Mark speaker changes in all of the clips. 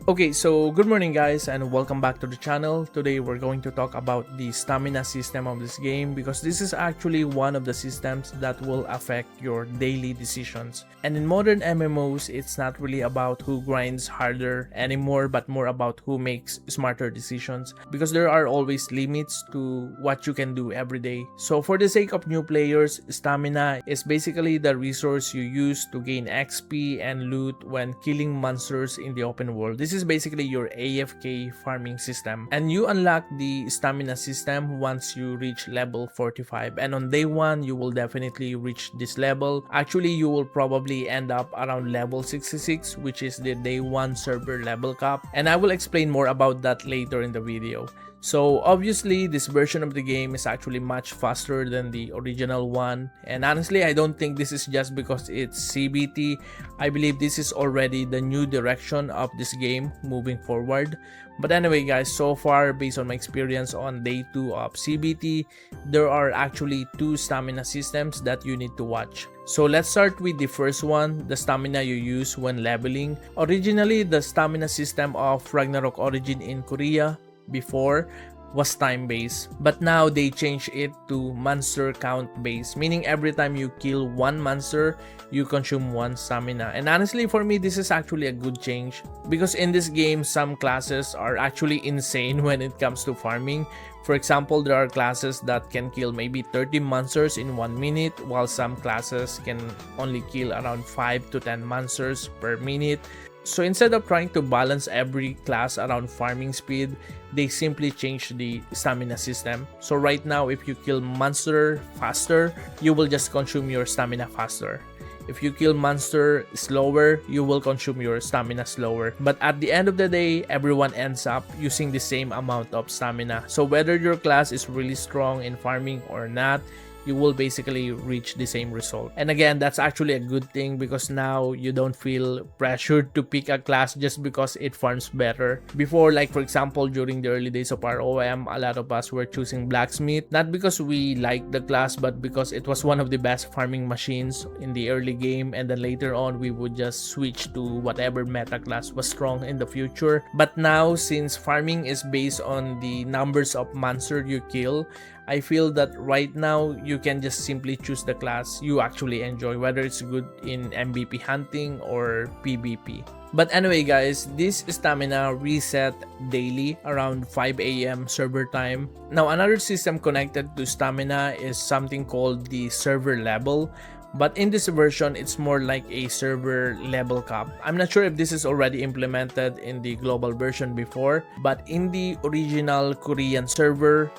Speaker 1: Okay, so good morning guys and welcome back to the channel. Today we're going to talk about the stamina system of this game because this is actually one of the systems that will affect your daily decisions. And in modern MMOs, it's not really about who grinds harder anymore but more about who makes smarter decisions because there are always limits to what you can do every day. So for the sake of new players, stamina is basically the resource you use to gain XP and loot when killing monsters in the open world. This is basically your AFK farming system, and you unlock the stamina system once you reach level 45, and on day 1 you will definitely reach this level. Actually, you will probably end up around level 66, which is the day 1 server level cap, and I will explain more about that later in the video. So obviously this version of the game is actually much faster than the original one, and honestly I don't think this is just because it's CBT. I believe this is already the new direction of this game moving forward. But anyway guys, so far based on my experience on day 2 of CBT, there are actually 2 stamina systems that you need to watch. So let's start with the first one, the stamina you use when leveling. Originally, the stamina system of Ragnarok Origin in Korea before was time-based, but now they changed it to monster count-based, meaning every time you kill one monster, you consume 1 stamina. And honestly, for me, this is actually a good change because in this game, some classes are actually insane when it comes to farming. For example, there are classes that can kill maybe 30 monsters in 1 minute, while some classes can only kill around 5 to 10 monsters per minute. So instead of trying to balance every class around farming speed, they simply changed the stamina system. So right now, if you kill monster faster, you will just consume your stamina faster. If you kill monster slower, you will consume your stamina slower. But at the end of the day, everyone ends up using the same amount of stamina. So whether your class is really strong in farming or not, you will basically reach the same result. And again, that's actually a good thing because now you don't feel pressured to pick a class just because it farms better. Before, like for example, during the early days of ROM, a lot of us were choosing blacksmith, not because we liked the class, but because it was one of the best farming machines in the early game, and then later on we would just switch to whatever meta class was strong in the future. But now, since farming is based on the numbers of monsters you kill, I feel that right now you can just simply choose the class you actually enjoy, whether it's good in MVP hunting or PvP. But anyway guys, this stamina reset daily around 5 AM server time. Now another system connected to stamina is something called the server level. But in this version, it's more like a server level cap. I'm not sure if this is already implemented in the global version before, but in the original Korean server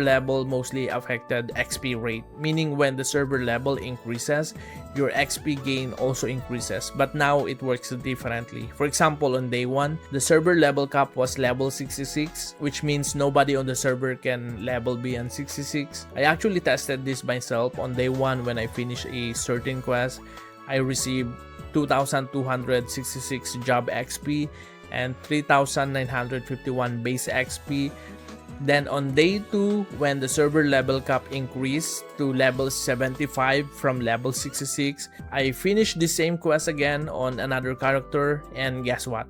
Speaker 1: level mostly affected XP rate, meaning when the server level increases, your XP gain also increases, but now it works differently. For example, on day 1, the server level cap was level 66, which means nobody on the server can level beyond 66. I actually tested this myself on day 1 when I finished a certain quest. I received 2,266 job XP and 3,951 base XP. Then on day 2, when the server level cap increased to level 75 from level 66, I finished the same quest again on another character, and guess what?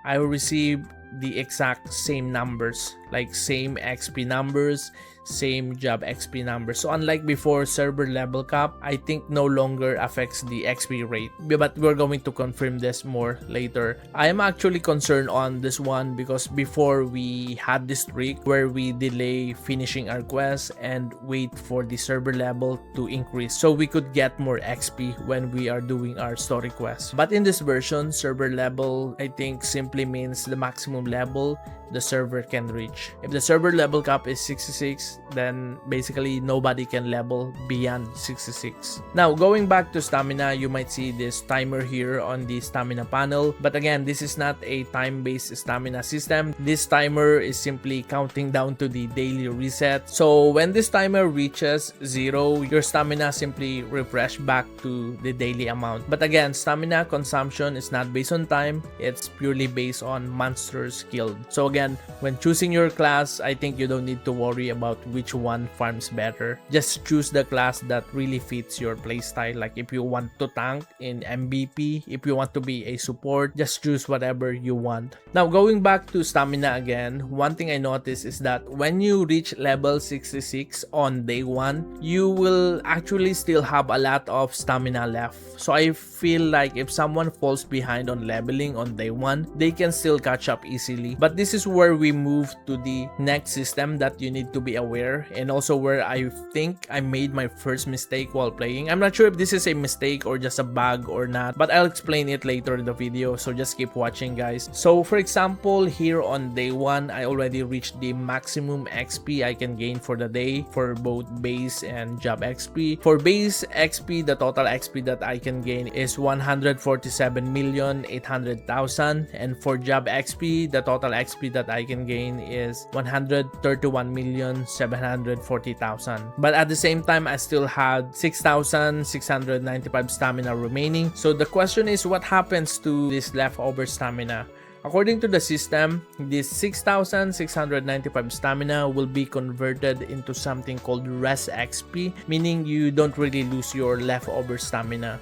Speaker 1: I received the exact same numbers, like same XP numbers, same job XP numbers. So unlike before, server level cap I think no longer affects the XP rate, but we're going to confirm this more later. I am actually concerned on this one because before we had this trick where we delay finishing our quest and wait for the server level to increase so we could get more XP when we are doing our story quest. But in this version, server level I think simply means the maximum level the server can reach. If the server level cap is 66, then basically nobody can level beyond 66. Now going back to stamina, you might see this timer here on the stamina panel, but again, this is not a time-based stamina system. This timer is simply counting down to the daily reset. So when this timer reaches 0, your stamina simply refresh back to the daily amount. But again, stamina consumption is not based on time, it's purely based on monsters killed. So again, when choosing your class, I think you don't need to worry about which one farms better. Just choose the class that really fits your playstyle. Like if you want to tank in MVP, if you want to be a support, just choose whatever you want. Now going back to stamina again, one thing I noticed is that when you reach level 66 on day 1, you will actually still have a lot of stamina left. So I feel like if someone falls behind on leveling on day 1, they can still catch up easily. But this is where we move to the next system that you need to be aware, and also where I think I made my first mistake while playing. I'm not sure if this is a mistake or just a bug or not, but I'll explain it later in the video, so just keep watching guys. So for example, here on day 1, I already reached the maximum XP I can gain for the day for both base and job XP. For base XP, the total XP that I can gain is 147,800,000, and for job XP, the total XP that I can gain is 131,740,000. But at the same time, I still had 6,695 stamina remaining. So the question is, what happens to this leftover stamina? According to the system, this 6,695 stamina will be converted into something called Rest EXP, meaning you don't really lose your leftover stamina.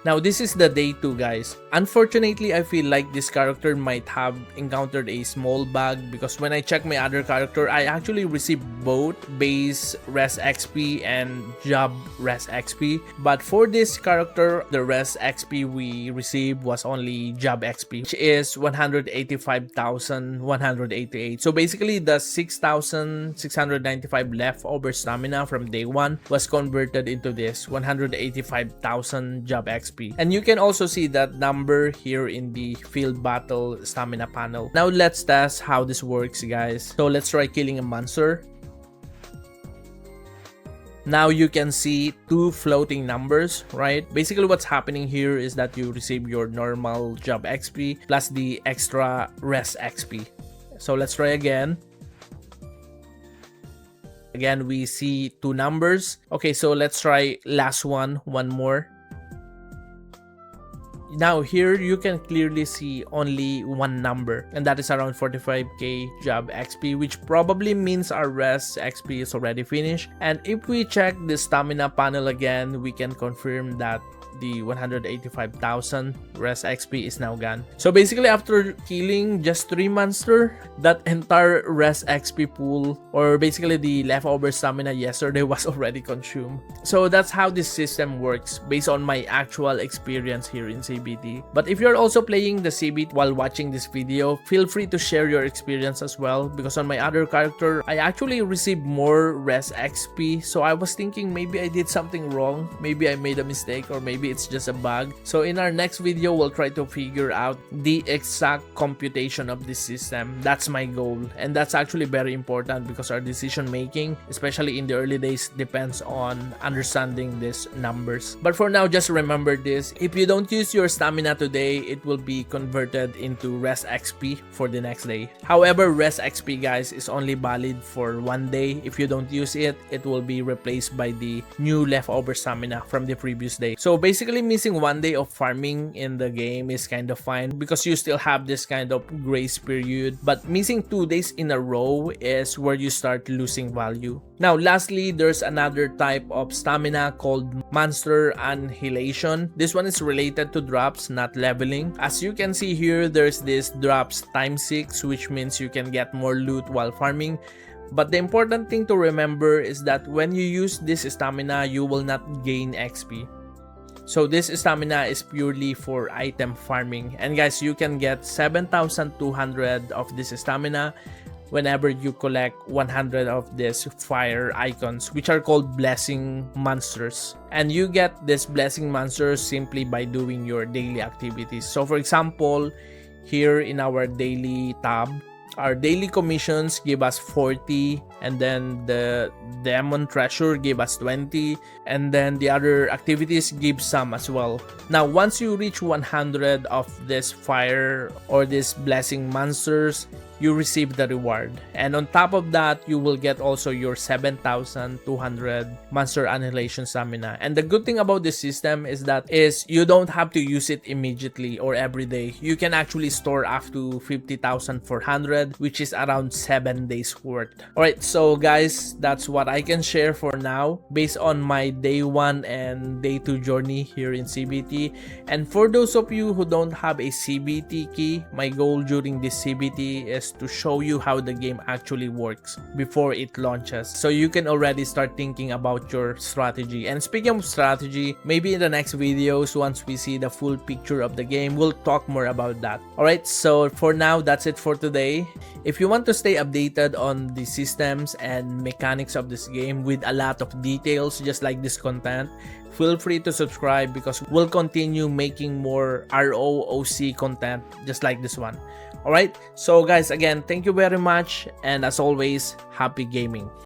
Speaker 1: Now this is the day 2 guys. Unfortunately, I feel like this character might have encountered a small bug, because when I check my other character, I actually received both base Rest XP and job Rest XP. But for this character, the Rest XP we received was only job XP, which is 185,188. So basically the 6,695 leftover stamina from day 1 was converted into this 185,000 job XP. And you can also see that number here in the field battle stamina panel. Now let's test how this works guys. So let's try killing a monster. Now you can see 2 floating numbers, right? Basically what's happening here is that you receive your normal job XP plus the extra Rest XP. So let's try again. Again, we see 2 numbers. Okay, so let's try last one more. Now here you can clearly see only 1 number, and that is around 45k job XP, which probably means our Rest XP is already finished. And if we check the stamina panel again, we can confirm that the 185,000 Rest XP is now gone. So basically after killing just 3 monsters, that entire Rest XP pool, or basically the leftover stamina yesterday, was already consumed. So that's how this system works based on my actual experience here in CBT. But if you're also playing the CBT while watching this video, feel free to share your experience as well, because on my other character, I actually received more Rest XP. So I was thinking maybe I did something wrong, maybe I made a mistake, or maybe it's just a bug. So in our next video, we'll try to figure out the exact computation of this system. That's my goal, and that's actually very important because our decision making, especially in the early days, depends on understanding these numbers. But for now, just remember this: if you don't use your stamina today, it will be converted into Rest XP for the next day. However, Rest XP guys is only valid for 1 day. If you don't use it, it will be replaced by the new leftover stamina from the previous day. So basically missing 1 day of farming in the game is kind of fine because you still have this kind of grace period, but missing 2 days in a row is where you start losing value. Now lastly, there's another type of stamina called Monster Annihilation. This one is related to drops, not leveling. As you can see here, there's this drops ×6, which means you can get more loot while farming. But the important thing to remember is that when you use this stamina, you will not gain XP. So this stamina is purely for item farming. And guys, you can get 7,200 of this stamina whenever you collect 100 of these fire icons, which are called blessing monsters. And you get this blessing monsters simply by doing your daily activities. So for example, here in our daily tab, our daily commissions give us 40, and then the demon treasure give us 20, and then the other activities give some as well. Now once you reach 100 of this fire or this blessing monsters, you receive the reward. And on top of that, you will get also your 7,200 Monster Annihilation stamina. And the good thing about this system is that you don't have to use it immediately or every day. You can actually store up to 50,400, which is around 7 days worth. Alright, so guys, that's what I can share for now based on my day 1 and day 2 journey here in CBT. And for those of you who don't have a CBT key, my goal during this CBT is to show you how the game actually works before it launches, so you can already start thinking about your strategy. And speaking of strategy, maybe in the next videos, once we see the full picture of the game, we'll talk more about that. Alright, so for now, that's it for today. If you want to stay updated on the systems and mechanics of this game with a lot of details just like this content, feel free to subscribe because we'll continue making more ROOC content just like this one. Alright, so guys, again, thank you very much, and as always, happy gaming.